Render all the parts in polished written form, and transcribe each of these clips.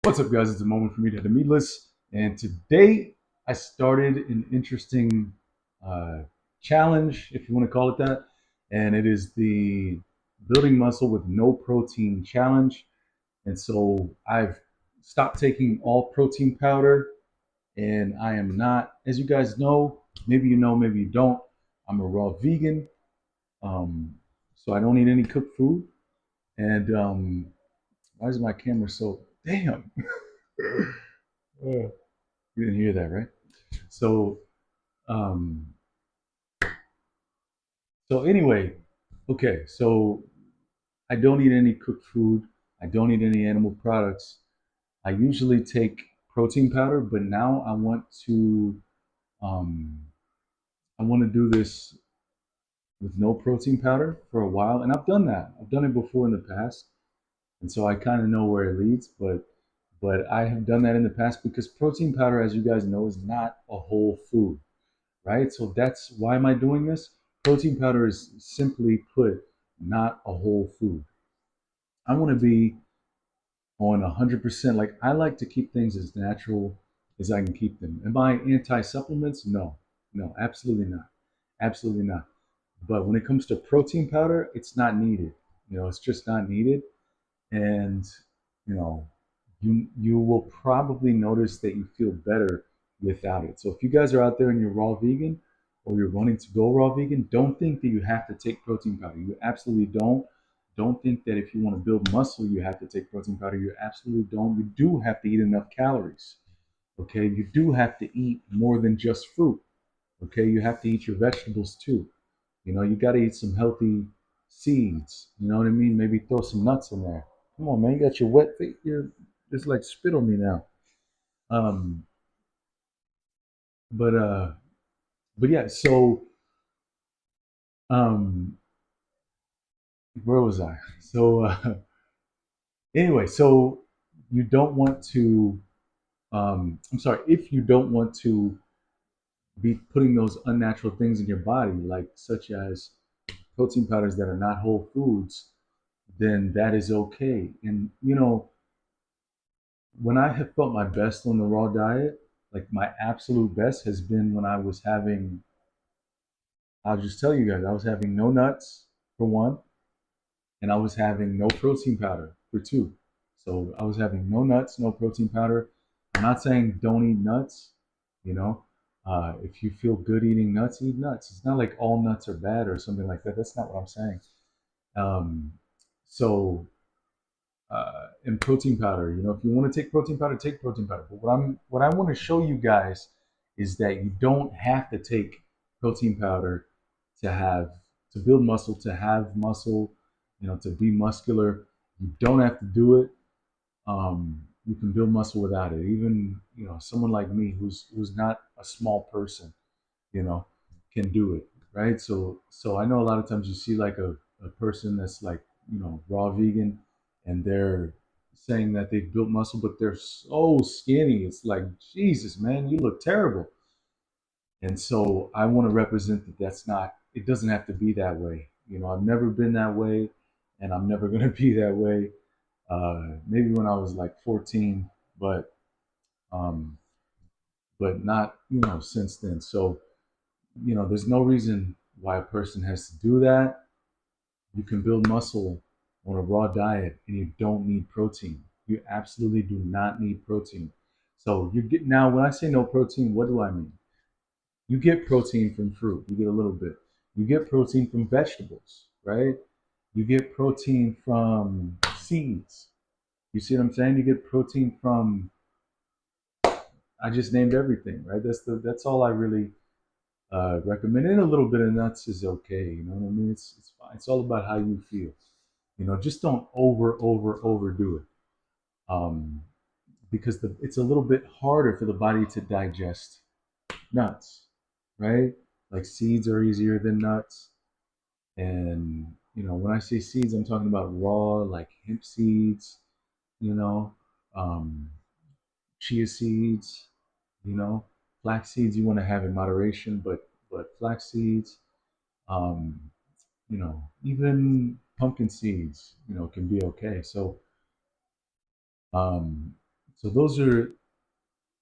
What's up, guys? It's a moment for me to hit the meatless, and today I started an interesting uh, challenge, if you want to call it that, and it is the building muscle with no protein challenge. And so I've stopped taking all protein powder, and I am not, as you guys know, maybe you don't. I'm a raw vegan, um, so I don't eat any cooked food. And why is my camera so damn? You didn't hear that, right? So, um, so anyway, okay. So I don't eat any cooked food. I don't eat any animal products. I usually take protein powder, but now um, I want to do this with no protein powder for a while, and I've done that. I've done it before in the past, and so I kind of know where it leads. But I have done that in the past because protein powder, as you guys know, is not a whole food, right? So that's why am I doing this? Protein powder is simply put not a whole food. I want to be on 100%. Like I like to keep things as natural as I can keep them. Am I anti supplements? No, no, absolutely not. Absolutely not. But when it comes to protein powder, it's not needed. It's just not needed. And, you know, you will probably notice that you feel better without it. So if you guys are out there and you're raw vegan or you're wanting to go raw vegan, don't think that you have to take protein powder. You absolutely don't. Don't think that if you want to build muscle, you have to take protein powder. You absolutely don't. You do have to eat enough calories. Okay. You do have to eat more than just fruit. Okay. You have to eat your vegetables too. You got to eat some healthy seeds. You know what I mean? Maybe throw some nuts in there. Come on, man. You got your wet feet. You're just like spit on me now. Um, but uh, but yeah. So um, where was I? So anyway, so you don't want to. I'm sorry. If you don't want to be putting those unnatural things in your body, like such as protein powders that are not whole foods, then that is okay. And when I have felt my best on the raw diet, like my absolute best has been when I was having, I'll just tell you guys, I was having no nuts for one, and I was having no protein powder for two. So I was having no nuts, no protein powder. I'm not saying don't eat nuts, you know. If you feel good eating nuts, eat nuts. It's not like all nuts are bad or something like that. That's not what I'm saying. Um, so and protein powder. If you want to take protein powder, take protein powder. But what I want to show you guys is that you don't have to take protein powder to have to build muscle, to have muscle, to be muscular. You don't have to do it. You can build muscle without it. Even someone like me who's not a small person, you know, can do it, right? So I know a lot of times you see like a person that's like, raw vegan and they're saying that they've built muscle, but they're so skinny. It's like, Jesus, man, you look terrible. And so I want to represent that that's not, it doesn't have to be that way. I've never been that way and I'm never going to be that way. Maybe when I was like 14, but, um, but not, since then. So there's no reason why a person has to do that. You can build muscle on a raw diet and you don't need protein. You absolutely do not need protein. So you get now when I say no protein, what do I mean? You get protein from fruit, you get a little bit. You get protein from vegetables, right? You get protein from seeds. You see what I'm saying? You get protein from I just named everything, right? That's all I really recommend. And a little bit of nuts is okay. You know what I mean? It's fine. It's all about how you feel. Just don't overdo it. Um, because it's a little bit harder for the body to digest nuts, right? Like seeds are easier than nuts. And when I say seeds, I'm talking about raw, like hemp seeds, you know, um, chia seeds, you know, flax seeds you want to have in moderation, but flax seeds, um, even pumpkin seeds, can be okay. Um, So those are,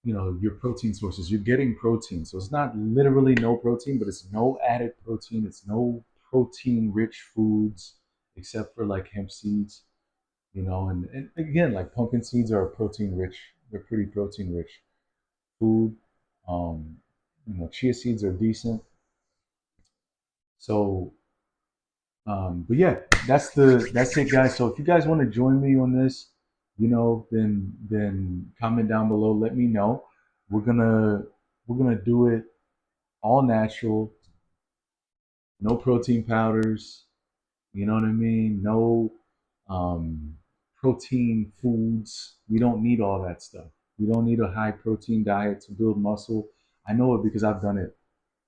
your protein sources. You're getting protein, so it's not literally no protein, but it's no added protein. It's no protein rich foods except for like hemp seeds, and again, like pumpkin seeds are protein rich. They're pretty protein rich food. um Chia seeds are decent. So but yeah, that's it, guys. So if you guys want to join me on this, then comment down below. Let me know. We're gonna do it all natural, no protein powders. You know what I mean? No um, protein foods. We don't need all that stuff. We don't need a high protein diet to build muscle. I know it because I've done it,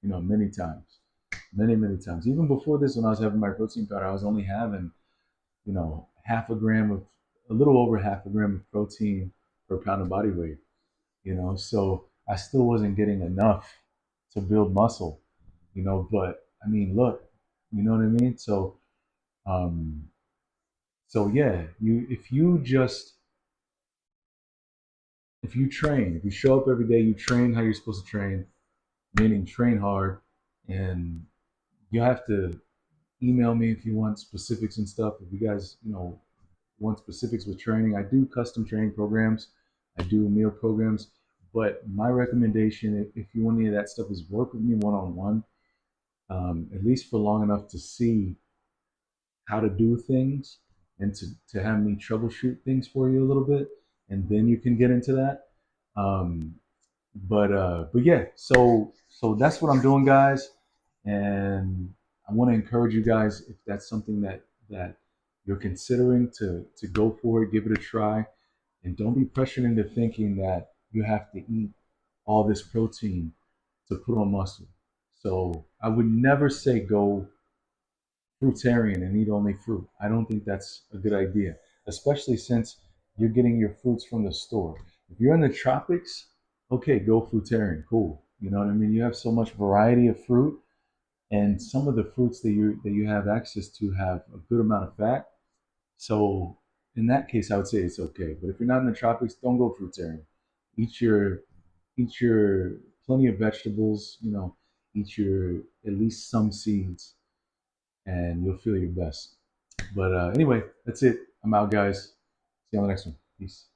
many times, many times. Even before this, when I was having my protein powder, I was only having, a little over half a gram of protein per pound of body weight. So I still wasn't getting enough to build muscle. But I mean, look, you know what I mean. Um, so yeah, if you train, if you show up every day, you train how you're supposed to train, meaning train hard, and you have to email me if you want specifics and stuff. If you guys, want specifics with training, I do custom training programs, I do meal programs, but my recommendation, if you want any of that stuff, is work with me one on one, at least for long enough to see how to do things and to have me troubleshoot things for you a little bit, and then you can get into that. Um, but yeah, so that's what I'm doing, guys, and I want to encourage you guys, if that's something that you're considering to go for it, give it a try, and don't be pressured into thinking that you have to eat all this protein to put on muscle. So I would never say go fruitarian and eat only fruit. I don't think that's a good idea, especially since you're getting your fruits from the store. If you're in the tropics, okay, go fruitarian, cool. You know what I mean? You have so much variety of fruit, and some of the fruits that you have access to have a good amount of fat. So in that case, I would say it's okay. But if you're not in the tropics, don't go fruitarian. Eat your eat your plenty of vegetables. Eat your at least some seeds, and you'll feel your best. But anyway, that's it. I'm out, guys. See you on the next one. Peace.